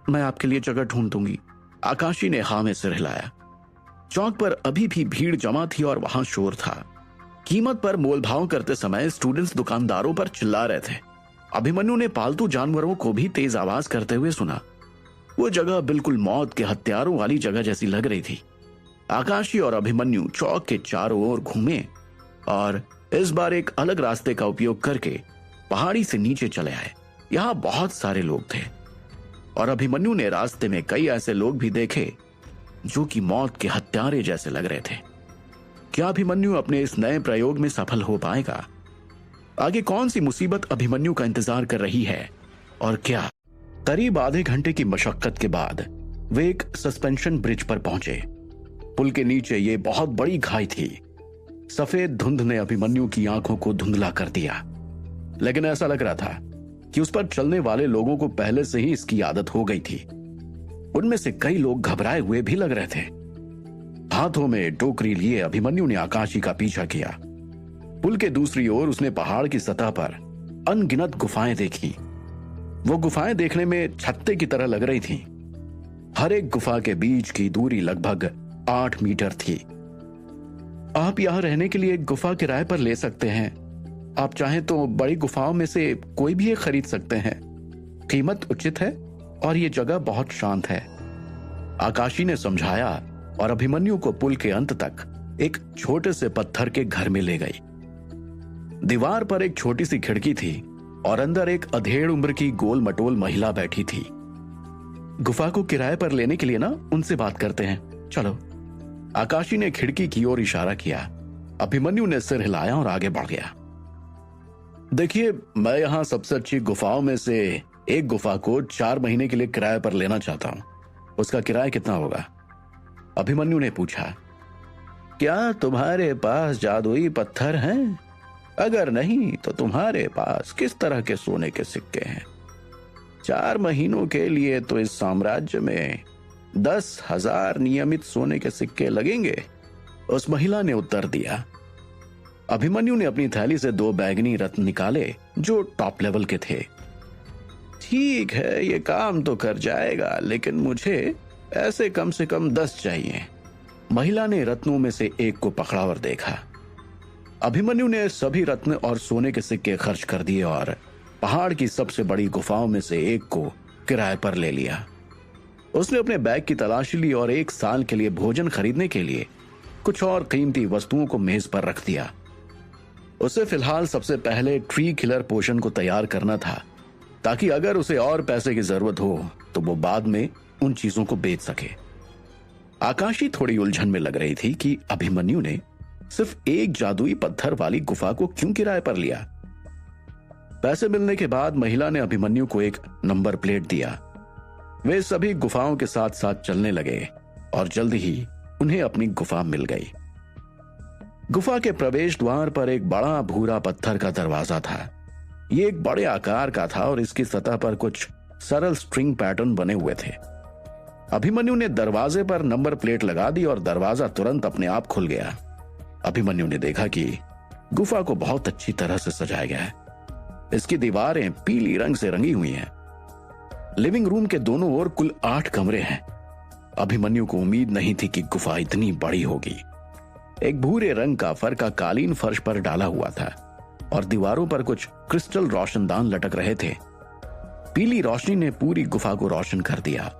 मैं आपके लिए जगह ढूंढ दूंगी। आकाशी ने हाँ में सिर हिलाया। चौक पर अभी भी भीड़ जमा थी और वहां शोर था। कीमत पर मोलभाव करते समय स्टूडेंट्स दुकानदारों पर चिल्ला रहे थे। अभिमन्यु ने पालतू जानवरों को भी तेज आवाज करते हुए सुना। वो जगह बिल्कुल मौत के हत्यारों वाली जगह जैसी लग रही थी। आकाशी और अभिमन्यु चौक के चारों ओर घूमे और इस बार एक अलग रास्ते का उपयोग करके पहाड़ी से नीचे चले आए। यहाँ बहुत सारे लोग थे और अभिमन्यु ने रास्ते में कई ऐसे लोग भी देखे जो कि मौत के हत्यारे जैसे लग रहे थे। क्या अभिमन्यु अपने इस नए प्रयोग में सफल हो पाएगा? आगे कौन सी मुसीबत अभिमन्यु का इंतजार कर रही है और क्या? करीब आधे घंटे की मशक्कत के बाद वे एक सस्पेंशन ब्रिज पर पहुंचे। पुल के नीचे ये बहुत बड़ी खाई थी। सफेद धुंध ने अभिमन्यु की आंखों को धुंधला कर दिया, लेकिन ऐसा लग रहा था कि उस पर चलने वाले लोगों को पहले से ही इसकी आदत हो गई थी। उनमें से कई लोग घबराए हुए भी लग रहे थे। हाथों में टोकरी लिए अभिमन्यु ने आकाशी का पीछा किया। पुल के दूसरी ओर उसने पहाड़ की सतह पर अनगिनत गुफाएं देखी। वो गुफाएं देखने में छत्ते की तरह लग रही थीं। हर एक गुफा के बीच की दूरी लगभग 8 मीटर थी। आप यहाँ रहने के लिए एक गुफा किराए पर ले सकते हैं। आप चाहें तो बड़ी गुफाओं में से कोई भी एक खरीद सकते हैं। कीमत उचित है और ये जगह बहुत शांत है। आकाशी ने समझाया और अभिमन्यु को पुल के अंत तक एक छोटे से पत्थर के घर में ले गई। दीवार पर एक छोटी सी खिड़की थी और अंदर एक अधेड़ उम्र की गोल मटोल महिला बैठी थी। गुफा को किराए पर लेने के लिए ना उनसे बात करते हैं, चलो। आकाशी ने खिड़की की ओर इशारा किया। अभिमन्यु ने सिर हिलाया और आगे बढ़ गया। देखिए, मैं यहां सबसे अच्छी गुफाओं में से एक गुफा को 4 महीने के लिए किराए पर लेना चाहता हूं। उसका किराया कितना होगा? अभिमन्यु ने पूछा। क्या तुम्हारे पास जादुई पत्थर हैं? अगर नहीं तो तुम्हारे पास किस तरह के सोने के सिक्के हैं? 4 महीनों के लिए तो इस साम्राज्य में 10,000 नियमित सोने के सिक्के लगेंगे, उस महिला ने उत्तर दिया। अभिमन्यु ने अपनी थैली से 2 बैगनी रत्न निकाले जो टॉप लेवल के थे। ठीक है, ये काम तो कर जाएगा, लेकिन मुझे ऐसे कम से कम 10 चाहिए। महिला ने रत्नों में से एक को पकड़ा और देखा। अभिमन्यु ने सभी रत्न और सोने के सिक्के खर्च कर दिए और पहाड़ की सबसे बड़ी गुफाओं में से एक को किराए पर ले लिया। उसने अपने बैग की तलाशी ली और 1 साल के लिए भोजन खरीदने के लिए कुछ और कीमती वस्तुओं को मेज पर रख दिया। उसे फिलहाल सबसे पहले ट्री किलर पोशन को तैयार करना था, ताकि अगर उसे और पैसे की जरूरत हो तो वो बाद में उन चीजों को बेच सके। आकाशी थोड़ी उलझन में लग रही थी कि अभिमन्यु ने सिर्फ एक जादुई पत्थर वाली गुफा को क्यों किराए पर लिया। पैसे मिलने के बाद महिला ने अभिमन्यु को एक नंबर प्लेट दिया। वे सभी गुफाओं के साथ साथ चलने लगे और जल्द ही उन्हें अपनी गुफा मिल गई। गुफा के प्रवेश द्वार पर एक बड़ा भूरा पत्थर का दरवाजा था। ये एक बड़े आकार का था और इसकी सतह पर कुछ सरल स्ट्रिंग पैटर्न बने हुए थे। अभिमन्यु ने दरवाजे पर नंबर प्लेट लगा दी और दरवाजा तुरंत अपने आप खुल गया। अभिमन्यु ने देखा कि गुफा को बहुत अच्छी तरह से सजाया गया है। इसकी दीवारें पीली रंग से रंगी हुई हैं। लिविंग रूम के दोनों ओर कुल 8 कमरे हैं। अभिमन्यु को उम्मीद नहीं थी कि गुफा इतनी बड़ी होगी। एक भूरे रंग का फर का कालीन फर्श पर डाला हुआ था और दीवारों पर कुछ क्रिस्टल रोशनदान लटक रहे थे। पीली रोशनी ने पूरी गुफा को रोशन कर दिया।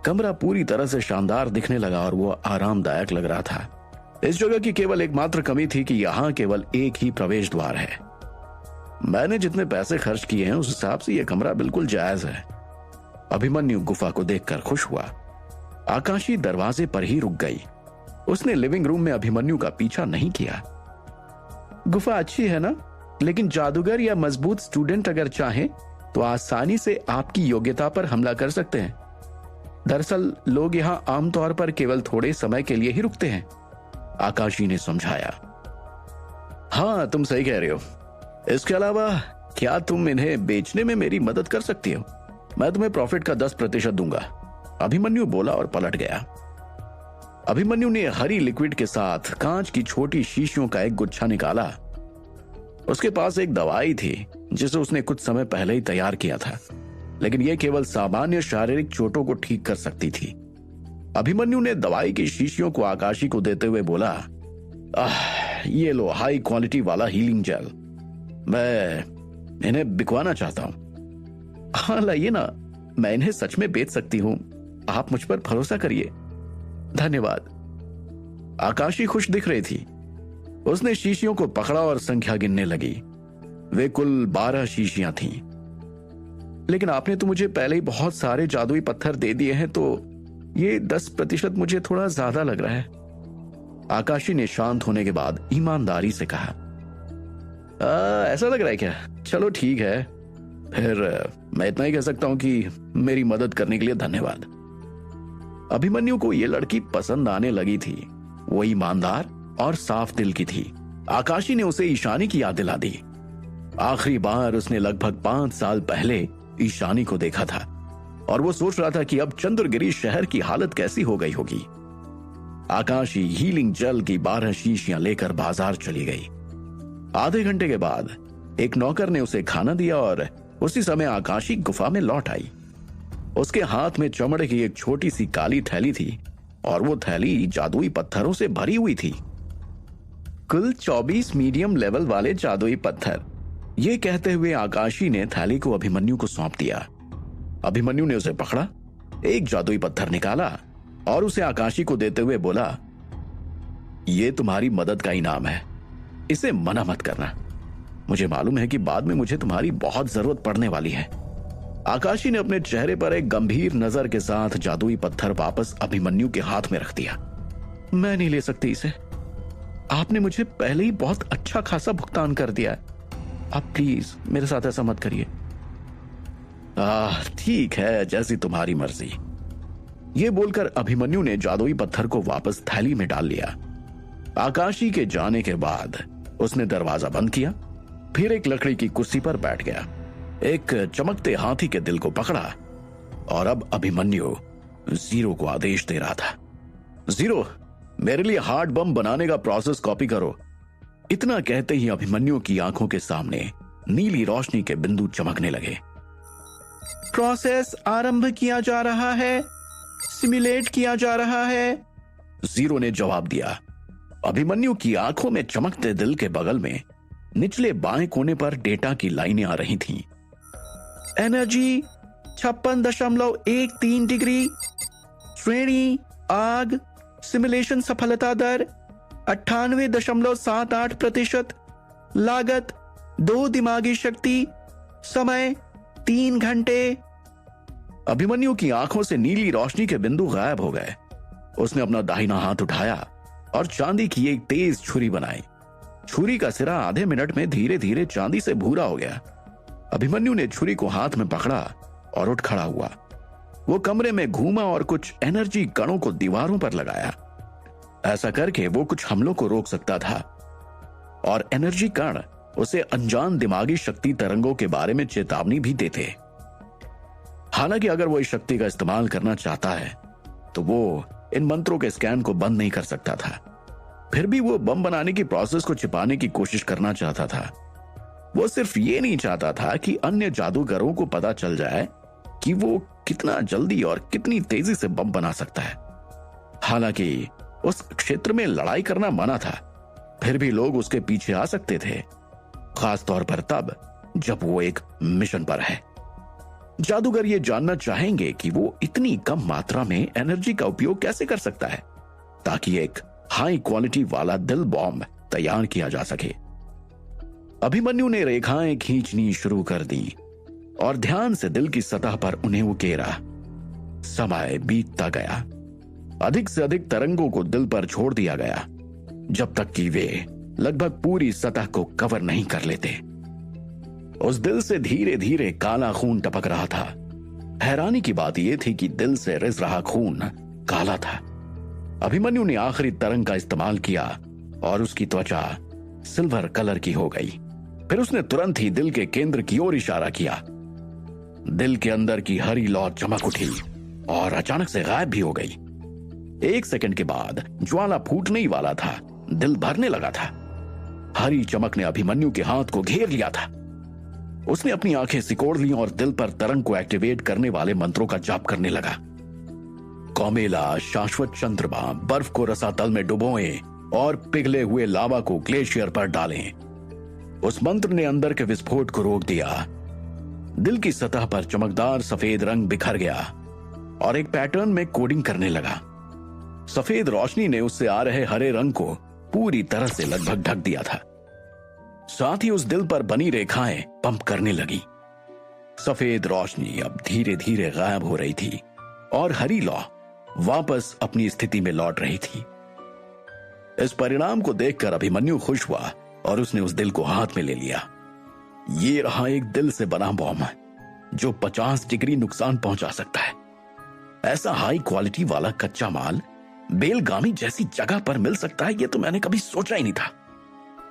कमरा पूरी तरह से शानदार दिखने लगा और वो आरामदायक लग रहा था। इस जगह की केवल एकमात्र कमी थी कि यहाँ केवल एक ही प्रवेश द्वार है। मैंने जितने पैसे खर्च किए हैं उस हिसाब से यह कमरा बिल्कुल जायज है। अभिमन्यु गुफा को देखकर खुश हुआ। आकाशी दरवाजे पर ही रुक गई। उसने लिविंग रूम में अभिमन्यु का पीछा नहीं किया। गुफा अच्छी है ना, लेकिन जादूगर या मजबूत स्टूडेंट अगर चाहें तो आसानी से आपकी योग्यता पर हमला कर सकते हैं। दरअसल लोग यहाँ आमतौर पर केवल थोड़े समय के लिए ही रुकते हैं, आकाशी ने समझाया। हाँ, तुम सही कह रहे हो। इसके अलावा क्या तुम इन्हें बेचने में मेरी मदद कर सकती हो? मैं तुम्हें प्रॉफिट का 10% दूंगा, अभिमन्यु बोला और पलट गया। अभिमन्यु ने हरी लिक्विड के साथ कांच की छोटी शीशियों का एक गुच्छा निकाला। उसके पास एक दवाई थी जिसे उसने कुछ समय पहले ही तैयार किया था, लेकिन यह केवल सामान्य शारीरिक चोटों को ठीक कर सकती थी। अभिमन्यु ने दवाई की शीशियों को आकाशी को देते हुए बोला, ये लो हाई क्वालिटी वाला हीलिंग जेल। मैं इन्हें बिकवाना चाहता हूं। हाँ लाइए ना, मैं इन्हें सच में बेच सकती हूं। आप मुझ पर भरोसा करिए। धन्यवाद। आकाशी खुश दिख रही थी। उसने शीशियों को पकड़ा और संख्या गिनने लगी। वे कुल 12 शीशियां थीं। लेकिन आपने तो मुझे पहले ही बहुत सारे जादुई पत्थर दे दिए हैं, तो ये 10% मुझे थोड़ा ज्यादा लग रहा है। आकाशी ने शांत होने के बाद ईमानदारी से कहा। ऐसा लग रहा है क्या? चलो ठीक है, फिर मैं इतना ही कह सकता हूं कि मेरी मदद करने के लिए धन्यवाद। अभिमन्यु को यह लड़की पसंद आने लगी थी। वो ईमानदार और साफ दिल की थी। आकाशी ने उसे ईशानी की याद दिला दी। आखिरी बार उसने लगभग 5 साल पहले ईशानी को देखा था और वो सोच रहा था कि अब चंद्रगिरी शहर की हालत कैसी हो गई होगी। आकाशी हीलिंग जेल की 12 शीशियां लेकर बाजार चली गई। आधे घंटे के बाद एक नौकर ने उसे खाना दिया और उसी समय आकाशी गुफा में लौट आई। उसके हाथ में चमड़े की एक छोटी सी काली थैली थी और वो थैली जादुई पत्थरों से भरी हुई थी। कुल 24 मीडियम लेवल वाले जादुई पत्थर। ये कहते हुए आकाशी ने थैली को अभिमन्यु को सौंप दिया। अभिमन्यु ने उसे पकड़ा, एक जादुई पत्थर निकाला और उसे आकाशी को देते हुए बोला, ये तुम्हारी मदद का इनाम है, इसे मना मत करना। मुझे मालूम है कि बाद में मुझे तुम्हारी बहुत जरूरत पड़ने वाली है। आकाशी ने अपने चेहरे पर एक गंभीर नजर के साथ जादुई पत्थर वापस अभिमन्यु के हाथ में रख दिया। मैं नहीं ले सकती इसे, आपने मुझे पहले ही बहुत अच्छा खासा भुगतान कर दिया है, आप प्लीज मेरे साथ ऐसा मत करिए। ठीक है, जैसी तुम्हारी मर्जी। यह बोलकर अभिमन्यु ने जादुई पत्थर को वापस थैली में डाल लिया। आकाशी के जाने के बाद उसने दरवाजा बंद किया, फिर एक लकड़ी की कुर्सी पर बैठ गया, एक चमकते हाथी के दिल को पकड़ा और अब अभिमन्यु जीरो को आदेश दे रहा था। जीरो, मेरे लिए हार्ड बम बनाने का प्रोसेस कॉपी करो। इतना कहते ही अभिमन्यु की आंखों के सामने नीली रोशनी के बिंदु चमकने लगे। प्रोसेस आरंभ किया जा रहा है, सिमुलेट किया जा रहा है, जीरो ने जवाब दिया। अभिमन्यु की आंखों में चमकते दिल के बगल में निचले बाएं कोने पर डेटा की लाइनें आ रही थीं। एनर्जी 56.13 डिग्री, श्रेणी आग, सिमुलेशन सफलता दर 98.78%, लागत 2 दिमागी शक्ति, समय 3 घंटे। अभिमन्यु की आंखों से नीली रोशनी के बिंदु गायब हो गए। उसने अपना दाहिना हाथ उठाया और चांदी की एक तेज छुरी बनाई। छुरी का सिरा आधे मिनट में धीरे धीरे चांदी से भूरा हो गया। अभिमन्यु ने छुरी को हाथ में पकड़ा और उठ खड़ा हुआ। वो कमरे में घूमा और कुछ एनर्जी कणों को दीवारों पर लगाया। ऐसा करके वो कुछ हमलों को रोक सकता था और एनर्जी कण उसे अनजान दिमागी शक्ति तरंगों के बारे में चेतावनी भी देते। हालांकि अगर वो इस शक्ति का इस्तेमाल करना चाहता है तो वो इन मंत्रों के स्कैन को बंद नहीं कर सकता था। फिर भी वो बम बनाने की प्रोसेस को छिपाने की कोशिश करना चाहता था। वो सिर्फ ये नहीं चाहता था कि अन्य जादूगरों को पता चल जाए कि वो कितना जल्दी और कितनी तेजी से बम बना सकता है। हालांकि उस क्षेत्र में लड़ाई करना मना था, फिर भी लोग उसके पीछे आ सकते थे, खास तौर पर तब जब वो एक मिशन पर है। जादूगर ये जानना चाहेंगे कि वो इतनी कम मात्रा में एनर्जी का उपयोग कैसे कर सकता है ताकि एक हाई क्वालिटी वाला दिल बॉम्ब तैयार किया जा सके। अभिमन्यु ने रेखाएं खींचनी शुरू कर दी और ध्यान से दिल की सतह पर उन्हें उकेरा। समय बीतता गया। अधिक से अधिक तरंगों को दिल पर छोड़ दिया गया जब तक कि वे लगभग पूरी सतह को कवर नहीं कर लेते। उस दिल से धीरे धीरे काला खून टपक रहा था। हैरानी की बात यह थी कि दिल से रिस रहा खून काला था। अभिमन्यु ने आखिरी तरंग का इस्तेमाल किया और उसकी त्वचा सिल्वर कलर की हो गई। फिर उसने तुरंत ही दिल के केंद्र की ओर इशारा किया। दिल के अंदर की हरी लौ चमक उठी और अचानक से गायब भी हो गई। 1 सेकंड के बाद ज्वाला फूटने ही वाला था। दिल भरने लगा था। हरी चमक ने अभिमन्यु के हाथ को घेर लिया था। उसने अपनी आंखें सिकोड़ ली और दिल पर तरंग को एक्टिवेट करने वाले मंत्रों का जाप करने लगा। कौमेला, शाश्वत चंद्रमा, बर्फ को रसातल में डुबोएं और पिघले हुए लावा को ग्लेशियर पर डालें। उस मंत्र ने अंदर के विस्फोट को रोक दिया। दिल की सतह पर चमकदार सफेद रंग बिखर गया और एक पैटर्न में कोडिंग करने लगा। सफेद रोशनी ने उससे आ रहे हरे रंग को पूरी तरह से लगभग ढक दिया था। साथ ही उस दिल पर बनी रेखाएं पंप करने लगी। सफेद रोशनी अब धीरे धीरे गायब हो रही थी और हरी लौ वापस अपनी स्थिति में लौट रही थी। इस परिणाम को देखकर अभिमन्यु खुश हुआ और उसने उस दिल को हाथ में ले लिया। ये रहा एक दिल से बना बॉम्ब जो 50 डिग्री नुकसान पहुंचा सकता है। ऐसा हाई क्वालिटी वाला कच्चा माल बेलगामी जैसी जगह पर मिल सकता है, यह तो मैंने कभी सोचा ही नहीं था।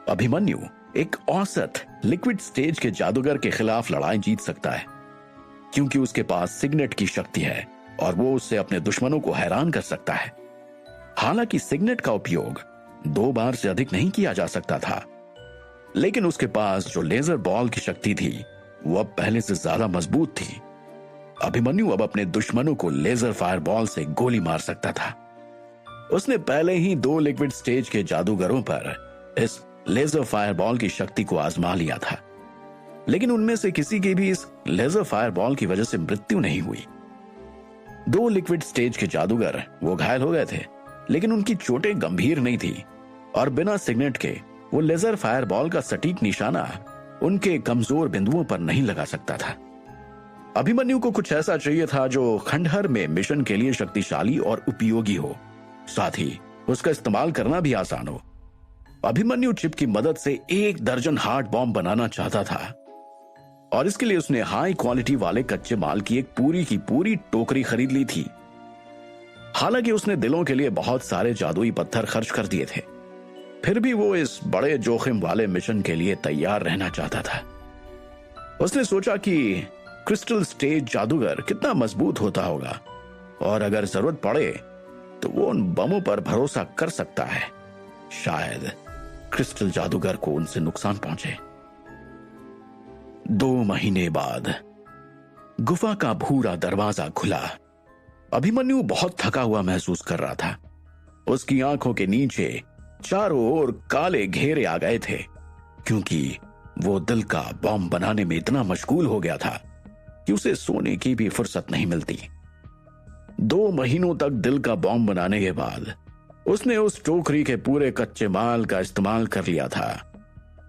अभिमन्यु एक औसत लिक्विड स्टेज के जादूगर के खिलाफ लड़ाई जीत सकता है क्योंकि उसके पास सिग्नेट की शक्ति है और वो उससे अपने दुश्मनों को हैरान कर सकता है। हालांकि सिग्नेट का उपयोग 2 बार से अधिक नहीं किया जा सकता था, लेकिन उसके पास जो लेजर बॉल की शक्ति थी वो अब पहले से ज्यादा मजबूत थी। अभिमन्यु अब अपने दुश्मनों को लेजर फायर बॉल से गोली मार सकता था। उसने पहले ही 2 लिक्विड स्टेज के जादूगरों पर इस लेजर फायर बॉल की शक्ति को आजमा लिया था, लेकिन उनमें से किसी की भी इस लेजर फायर बॉल की वजह से मृत्यु नहीं हुई। दो लिक्विड स्टेज के जादूगर वो घायल हो गए थे, लेकिन उनकी चोटें गंभीर नहीं थी और बिना सिगनेट के वो लेजर फायर बॉल का सटीक निशाना उनके कमजोर बिंदुओं पर नहीं लगा सकता था। अभिमन्यु को कुछ ऐसा चाहिए था जो खंडहर में मिशन के लिए शक्तिशाली और उपयोगी हो, साथ ही उसका इस्तेमाल करना भी आसान हो। अभिमन्यु चिप की मदद से 1 दर्जन हार्ड बॉम्ब बनाना चाहता था और इसके लिए उसने हाई क्वालिटी वाले कच्चे माल की एक पूरी की पूरी टोकरी खरीद ली थी। हालांकि उसने दिलों के लिए बहुत सारे जादुई पत्थर खर्च कर दिए थे, फिर भी वो इस बड़े जोखिम वाले मिशन के लिए तैयार रहना चाहता था। उसने सोचा कि क्रिस्टल स्टेज जादूगर कितना मजबूत होता होगा और अगर जरूरत पड़े तो वो उन बमों पर भरोसा कर सकता है। शायद क्रिस्टल जादूगर को उनसे नुकसान पहुंचे। 2 महीने बाद गुफा का भूरा दरवाजा खुला। अभिमन्यु बहुत थका हुआ महसूस कर रहा था। उसकी आंखों के नीचे चारों ओर काले घेरे आ गए थे, क्योंकि वो दिल का बॉम्ब बनाने में इतना मशगूल हो गया था कि उसे सोने की भी फुर्सत नहीं मिलती। 2 महीनों तक दिल का बॉम्ब बनाने के बाद उसने उस टोकरी के पूरे कच्चे माल का इस्तेमाल कर लिया था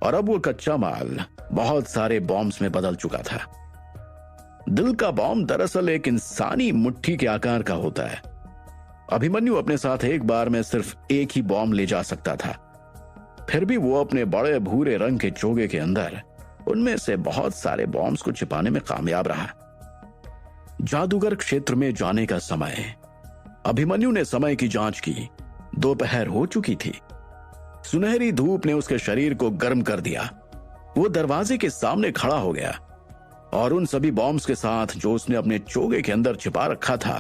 और अब वो कच्चा माल बहुत सारे बॉम्ब्स में बदल चुका था। दिल का बॉम्ब दरअसल एक इंसानी मुट्ठी के आकार का होता है। अभिमन्यु अपने साथ एक बार में सिर्फ एक ही बॉम्ब ले जा सकता था, फिर भी वो अपने बड़े भूरे रंग के चोगे के अंदर उनमें से बहुत सारे बॉम्ब्स को छिपाने में कामयाब रहा। जादूगर क्षेत्र में जाने का समय। अभिमन्यु ने समय की जांच की। दोपहर हो चुकी थी। सुनहरी धूप ने उसके शरीर को गर्म कर दिया। वो दरवाजे के सामने खड़ा हो गया और उन सभी बॉम्ब्स के साथ जो उसने अपने चोगे के अंदर छिपा रखा था,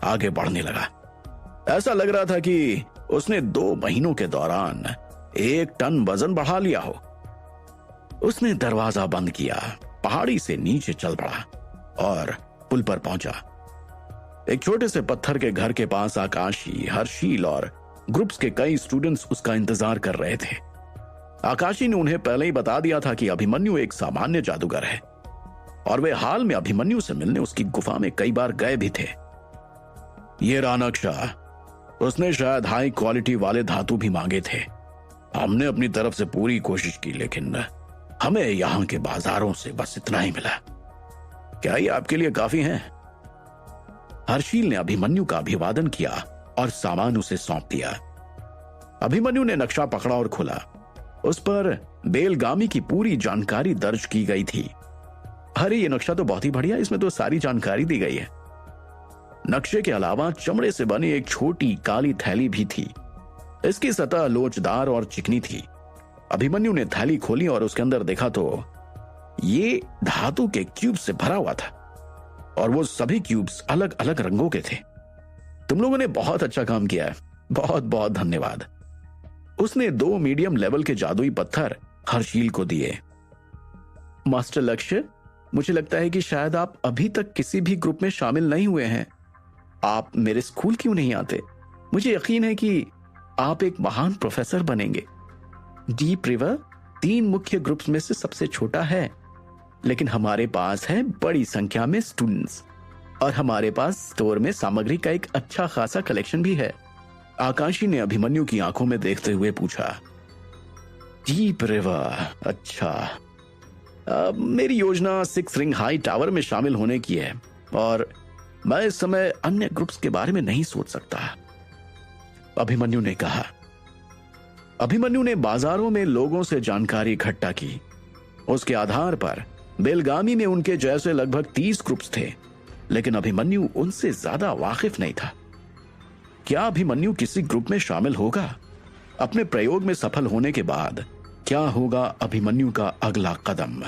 आगे बढ़ने लगा। ऐसा लग रहा था कि उसने 2 महीनों के दौरान 1 टन वजन बढ़ा लिया हो। उसने दरवाजा बंद किया, पहाड़ी से नीचे चल पड़ा और पुल पर पहुंचा। एक छोटे से पत्थर के घर के पास आकाशी, हर्षील और ग्रुप्स के कई स्टूडेंट्स उसका इंतजार कर रहे थे। आकाशी ने उन्हें पहले ही बता दिया था कि अभिमन्यु एक सामान्य जादूगर है और वे हाल में अभिमन्यु से मिलने उसकी गुफा में कई बार गए भी थे। ये रहा नक्शा। उसने शायद हाई क्वालिटी वाले धातु भी मांगे थे। हमने अपनी तरफ से पूरी कोशिश की, लेकिन हमें यहां के बाजारों से बस इतना ही मिला। क्या ये आपके लिए काफी है? हर्षील ने अभिमन्यु का अभिवादन किया और सामान उसे सौंप दिया। अभिमन्यु ने नक्शा पकड़ा और खोला। उस पर बेलगामी की पूरी जानकारी दर्ज की गई थी। अरे ये नक्शा तो बहुत ही बढ़िया, इसमें तो सारी जानकारी दी गई है। नक्शे के अलावा चमड़े से बनी एक छोटी काली थैली भी थी। इसकी सतह लोचदार और चिकनी थी। अभिमन्यु ने थैली खोली और उसके अंदर देखा तो ये धातु के क्यूब से भरा हुआ था और वो सभी क्यूब्स अलग अलग रंगों के थे। तुम लोगों ने बहुत अच्छा काम किया है, बहुत बहुत धन्यवाद। उसने 2 मीडियम लेवल के जादुई पत्थर हर्षील को दिए। मास्टर लक्ष्य, मुझे लगता है कि शायद आप अभी तक किसी भी ग्रुप में शामिल नहीं हुए हैं। आप मेरे स्कूल क्यों नहीं आते? मुझे यकीन है कि आप एक महान प्रोफेसर बनेंगे। डीप रिवर 3 मुख्य ग्रुप्स में से सबसे छोटा है, लेकिन हमारे पास है बड़ी संख्या में स्टूडेंट्स और हमारे पास स्टोर में सामग्री का एक अच्छा खासा कलेक्शन भी है। आकाशी ने अभिमन्यु की आंखों में देखते हुए पूछा। डीप रिवर, अच्छा। मेरी योजना 6 रिंग हाई टावर में शामिल होने की है और मैं इस समय अन्य ग्रुप्स के बारे में नहीं सोच सकता, अभिमन्यु ने कहा। अभिमन्यु ने बाजारों में लोगों से जानकारी इकट्ठा की। उसके आधार पर बेलगामी में उनके जैसे लगभग 30 ग्रुप्स थे, लेकिन अभिमन्यु उनसे ज्यादा वाकिफ नहीं था। क्या अभिमन्यु किसी ग्रुप में शामिल होगा? अपने प्रयोग में सफल होने के बाद क्या होगा अभिमन्यु का अगला कदम?